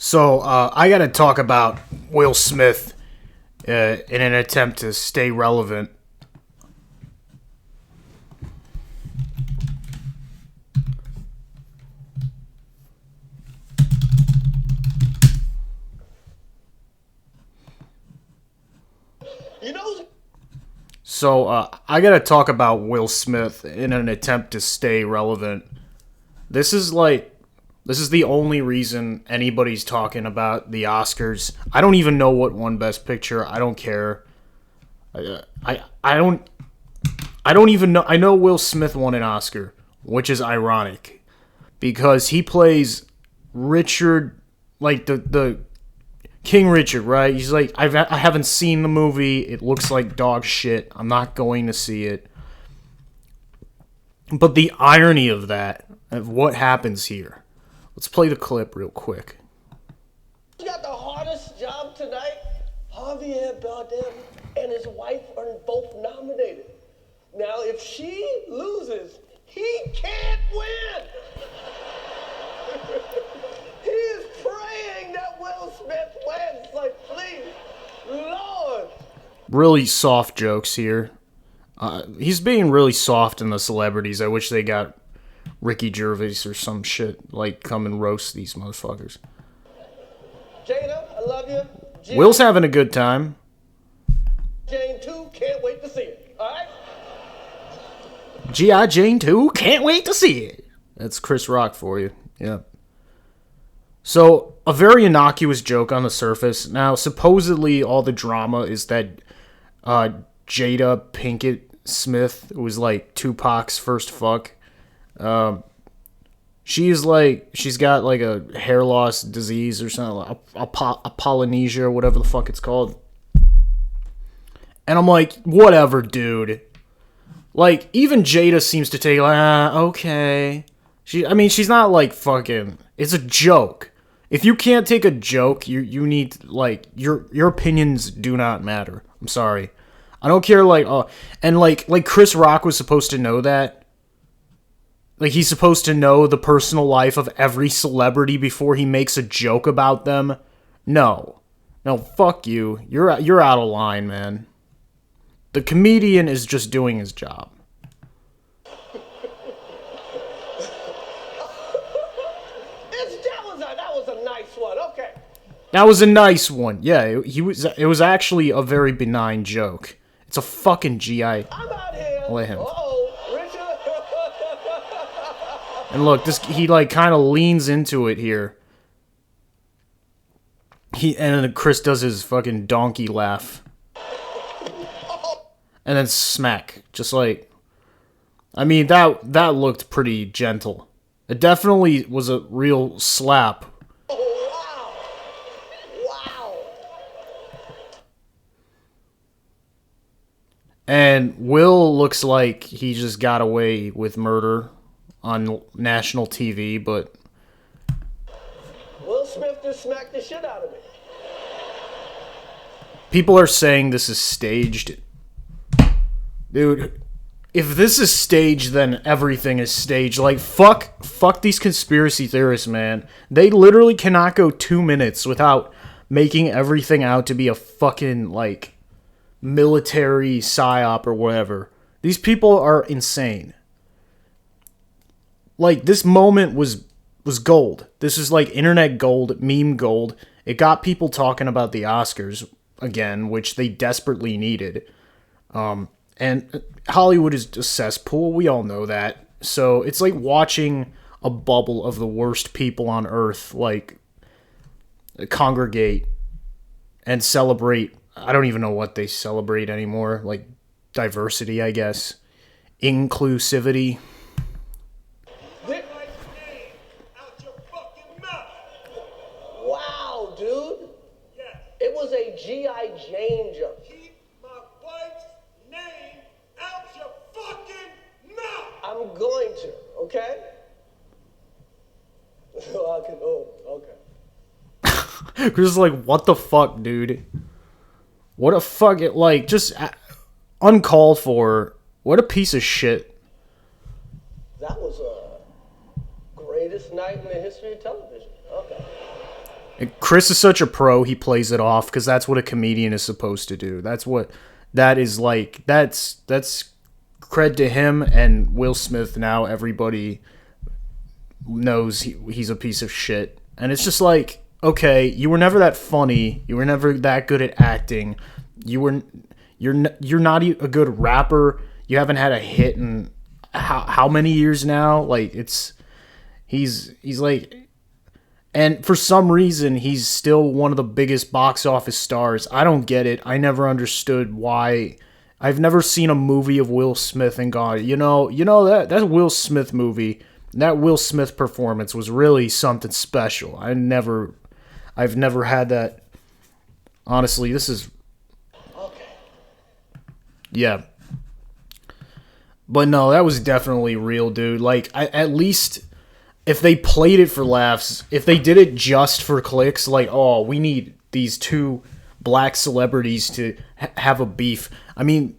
So I got to talk about Will Smith in an attempt to stay relevant. So I got to talk about Will Smith in an attempt to stay relevant. This is the only reason anybody's talking about the Oscars. I don't even know what won Best Picture. I don't care. I don't even know. I know Will Smith won an Oscar, which is ironic because he plays Richard, like the King Richard, right? He's like, I haven't seen the movie. It looks like dog shit. I'm not going to see it. But the irony of that, of what happens here. Let's play the clip real quick. You got the hardest job tonight. Javier Bardem and his wife are both nominated. Now, if she loses, he can't win. He is praying that Will Smith wins. Like, please, Lord. Really soft jokes here. He's being really soft in the celebrities. I wish they got Ricky Gervais or some shit, like, come and roast these motherfuckers. Jada, I love you. Jane, Will's having a good time. Jane 2, can't wait to see it. All right? G.I. Jane 2, can't wait to see it. That's Chris Rock for you. Yeah. So, a very innocuous joke on the surface. Now, supposedly, all the drama is that Jada Pinkett Smith was, like, Tupac's first fuck. She's got like a hair loss disease or something, a Polynesia or whatever the fuck it's called. And I'm like, whatever, dude. Like, even Jada seems to take, okay. She's not like fucking, it's a joke. If you can't take a joke, you need, like, your opinions do not matter. I'm sorry. I don't care, and like Chris Rock was supposed to know that. Like, he's supposed to know the personal life of every celebrity before he makes a joke about them. No, fuck you. You're out of line, man. The comedian is just doing his job. That was a nice one. Okay. That was a nice one. Yeah, it was actually a very benign joke. It's a fucking GI. I'm out here. Let him. Richard. And look, he like kind of leans into it here. And then Chris does his fucking donkey laugh. And then smack. Just like, that looked pretty gentle. It definitely was a real slap. Oh, wow. And Will looks like he just got away with murder on national TV, but Will Smith just smacked the shit out of me. People are saying this is staged. Dude, if this is staged, then everything is staged. Like, fuck these conspiracy theorists, man. They literally cannot go 2 minutes without making everything out to be a fucking, like, military psyop or whatever. These people are insane. Like, this moment was gold. This is like internet gold, meme gold. It got people talking about the Oscars again, which they desperately needed. And Hollywood is a cesspool. We all know that. So it's like watching a bubble of the worst people on earth, like, congregate and celebrate. I don't even know what they celebrate anymore. Like, diversity, I guess. Inclusivity. Wow, dude. Yes. It was a G.I. Jane joke. Keep my wife's name out your fucking mouth. I'm going to, okay? Okay. Chris is like, what the fuck, dude? What a fuck, like, just uncalled for. What a piece of shit. That was a greatest night in the history of television. Okay. Chris is such a pro, he plays it off because that's what a comedian is supposed to do. That is like, that's cred to him and Will Smith. Now everybody knows he's a piece of shit. And it's just like, okay, you were never that funny. You were never that good at acting. You're not a good rapper. You haven't had a hit in how many years now? Like, he's like, and for some reason, he's still one of the biggest box office stars. I don't get it. I never understood why. I've never seen a movie of Will Smith and gone, that Will Smith movie, that Will Smith performance was really something special. I've never had that. Honestly, this is, yeah. But no, that was definitely real, dude. Like, at least if they played it for laughs, if they did it just for clicks, like, oh, we need these two black celebrities to have a beef. I mean,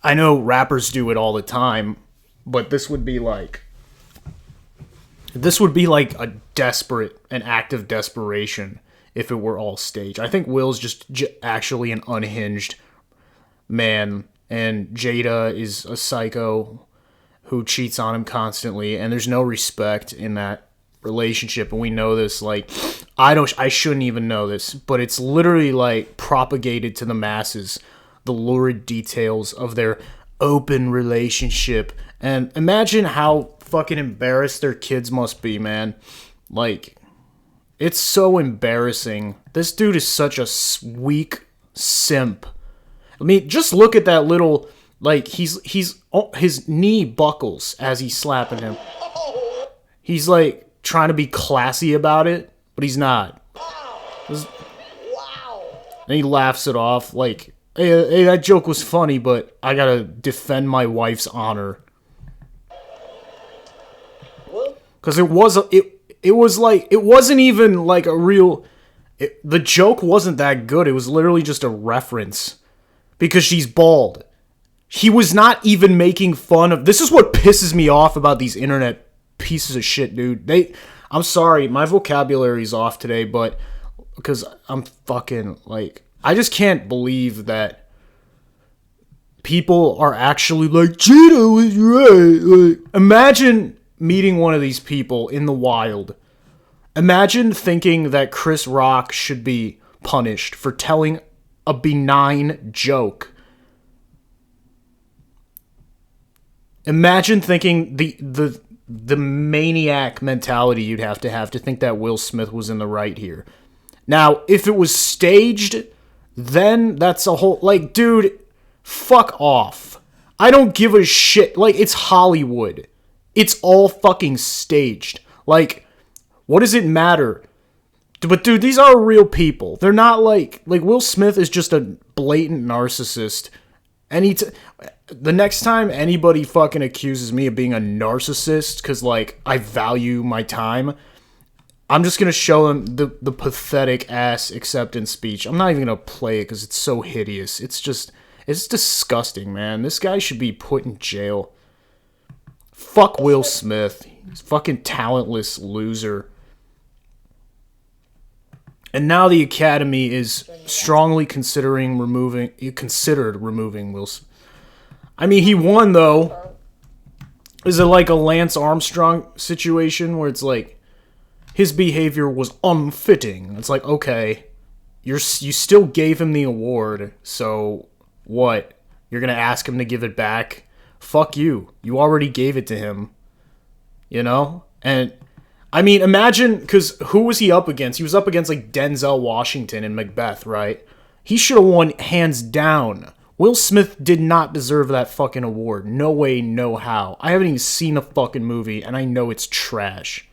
I know rappers do it all the time, but this would be like an act of desperation if it were all staged. I think Will's just actually an unhinged man, and Jada is a psycho who cheats on him constantly, and there's no respect in that relationship, and we know this. Like, I shouldn't even know this, but it's literally like propagated to the masses, the lurid details of their open relationship. And imagine how fucking embarrassed their kids must be, man. Like, it's so embarrassing. This dude is such a weak simp. I mean, just look at that little, like, his knee buckles as he's slapping him. He's like trying to be classy about it, but he's not. Wow. And he laughs it off like, hey, that joke was funny, but I gotta defend my wife's honor. Because it wasn't even like a real, the joke wasn't that good. It was literally just a reference because she's bald. He was not even making fun of, this is what pisses me off about these internet pieces of shit, dude. I'm sorry, my vocabulary's off today, but because I'm fucking like, I just can't believe that people are actually like, Cheeto was right. Like, imagine meeting one of these people in the wild. Imagine thinking that Chris Rock should be punished for telling a benign joke. Imagine thinking the maniac mentality you'd have to think that Will Smith was in the right here. Now, if it was staged, then that's a whole, like, dude, fuck off. I don't give a shit. Like, it's Hollywood. It's all fucking staged. Like, what does it matter? But dude, these are real people. They're not like Will Smith is just a blatant narcissist. And the next time anybody fucking accuses me of being a narcissist because, like, I value my time, I'm just going to show them the pathetic ass acceptance speech. I'm not even going to play it because it's so hideous. It's disgusting, man. This guy should be put in jail. Fuck Will Smith. He's a fucking talentless loser. And now the Academy is strongly considered removing Will Smith. I mean, he won, though. Is it like a Lance Armstrong situation where it's like his behavior was unfitting? It's like, okay, you still gave him the award, so what? You're going to ask him to give it back? Fuck you. You already gave it to him. You know? And I mean, imagine, because who was he up against? He was up against, like, Denzel Washington in Macbeth, right? He should have won hands down. Will Smith did not deserve that fucking award. No way, no how. I haven't even seen the fucking movie, and I know it's trash.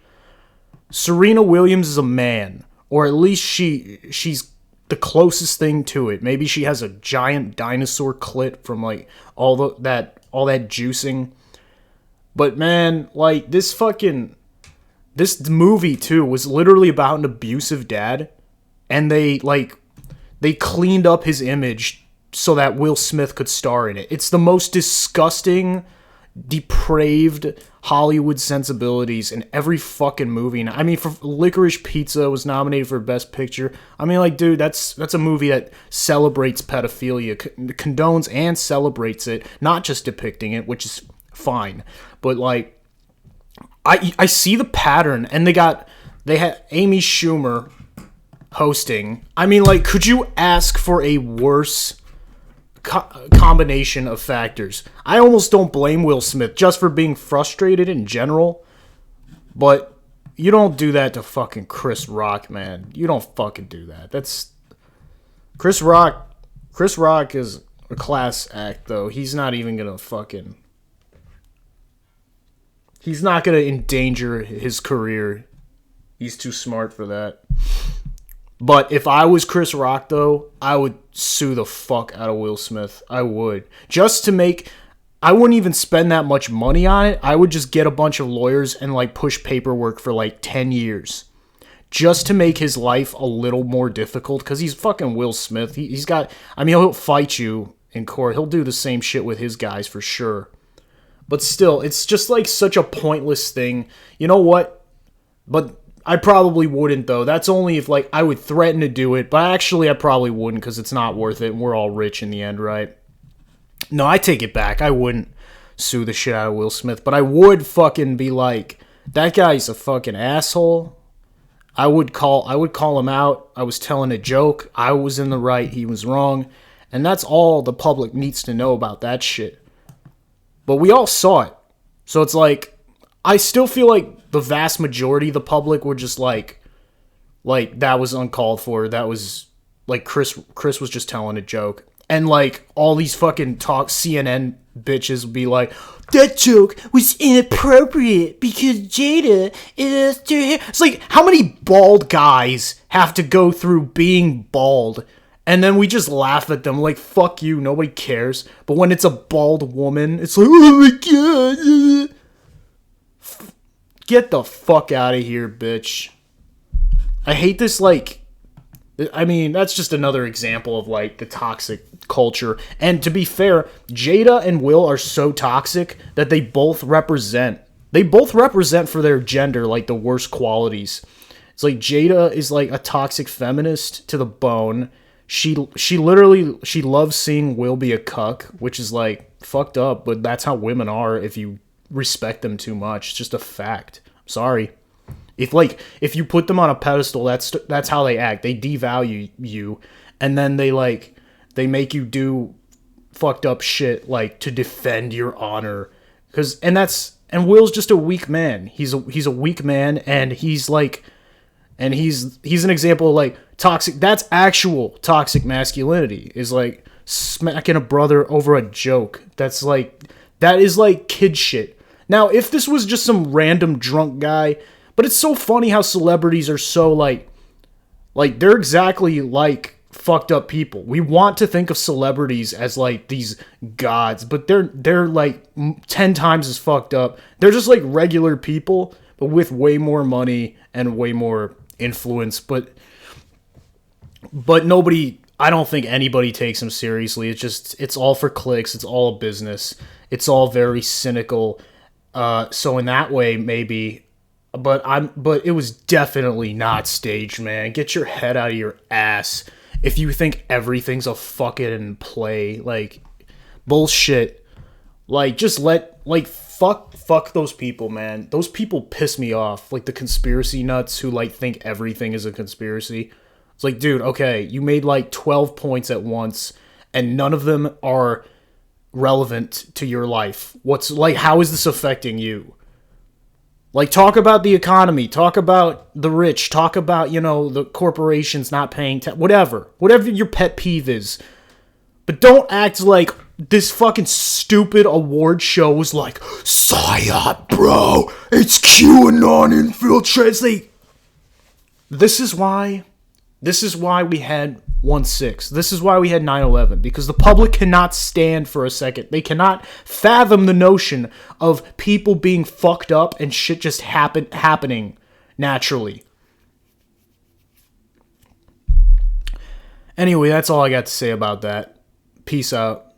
Serena Williams is a man. Or at least she's the closest thing to it. Maybe she has a giant dinosaur clit from, like, all that juicing. But, man, like, this movie, too, was literally about an abusive dad, and they cleaned up his image so that Will Smith could star in it. It's the most disgusting, depraved, Hollywood sensibilities in every fucking movie. I mean, for Licorice Pizza was nominated for Best Picture. I mean, like, dude, that's a movie that celebrates pedophilia, condones and celebrates it, not just depicting it, which is fine. But like, I see the pattern, and they had Amy Schumer hosting. I mean, like, could you ask for a worse combination of factors? I almost don't blame Will Smith just for being frustrated in general, but you don't do that to fucking Chris Rock, man. You don't fucking do that. That's Chris Rock. Chris Rock is a class act, though. He's not even gonna fucking. He's not gonna endanger his career. He's too smart for that. But if I was Chris Rock, though, I would sue the fuck out of Will Smith. I would. Just to make... I wouldn't even spend that much money on it. I would just get a bunch of lawyers and, like, push paperwork for, like, 10 years. Just to make his life a little more difficult. Because he's fucking Will Smith. He's got... I mean, he'll fight you in court. He'll do the same shit with his guys for sure. But still, it's just, like, such a pointless thing. You know what? But... I probably wouldn't, though. That's only if, like, I would threaten to do it. But actually, I probably wouldn't because it's not worth it. And we're all rich in the end, right? No, I take it back. I wouldn't sue the shit out of Will Smith. But I would fucking be like, that guy's a fucking asshole. I would call him out. I was telling a joke. I was in the right. He was wrong. And that's all the public needs to know about that shit. But we all saw it. So it's like, I still feel like the vast majority of the public were just like that was uncalled for. That was like Chris was just telling a joke. And like all these fucking CNN bitches would be like, that joke was inappropriate because Jada is her hair. It's like, how many bald guys have to go through being bald? And then we just laugh at them like, fuck you, nobody cares. But when it's a bald woman, it's like, oh my god. Get the fuck out of here, bitch. I hate this, like... I mean, that's just another example of, like, the toxic culture. And to be fair, Jada and Will are so toxic that they both represent... They both represent for their gender, like, the worst qualities. It's like, Jada is, like, a toxic feminist to the bone. She loves seeing Will be a cuck, which is, like, fucked up, but that's how women are if you... respect them too much. It's just a fact. Sorry. If you put them on a pedestal, that's how they act. They devalue you, and then they make you do fucked up shit like to defend your honor. And Will's just a weak man. He's a weak man, and he's an example of like toxic. That's actual toxic masculinity. Is like smacking a brother over a joke. That is like kid shit. Now, if this was just some random drunk guy, but it's so funny how celebrities are so like they're exactly like fucked up people. We want to think of celebrities as like these gods, but they're like 10 times as fucked up. They're just like regular people, but with way more money and way more influence. But nobody, I don't think anybody takes them seriously. It's all for clicks. It's all a business. It's all very cynical. So in that way, maybe, but it was definitely not staged, man. Get your head out of your ass if you think everything's a fucking play. Like, bullshit. Like, just fuck those people, man. Those people piss me off. Like, the conspiracy nuts who, like, think everything is a conspiracy. It's like, dude, okay, you made, like, 12 points at once, and none of them are relevant to your life. How is this affecting you? Like, talk about the economy, talk about the rich, talk about, the corporations not paying whatever your pet peeve is. But don't act like this fucking stupid award show was like, psyop, bro, it's QAnon infiltrates. This is why we had 1/6. This is why we had 9/11, because the public cannot stand for a second. They cannot fathom the notion of people being fucked up and shit just happening naturally. Anyway, that's all I got to say about that. Peace out.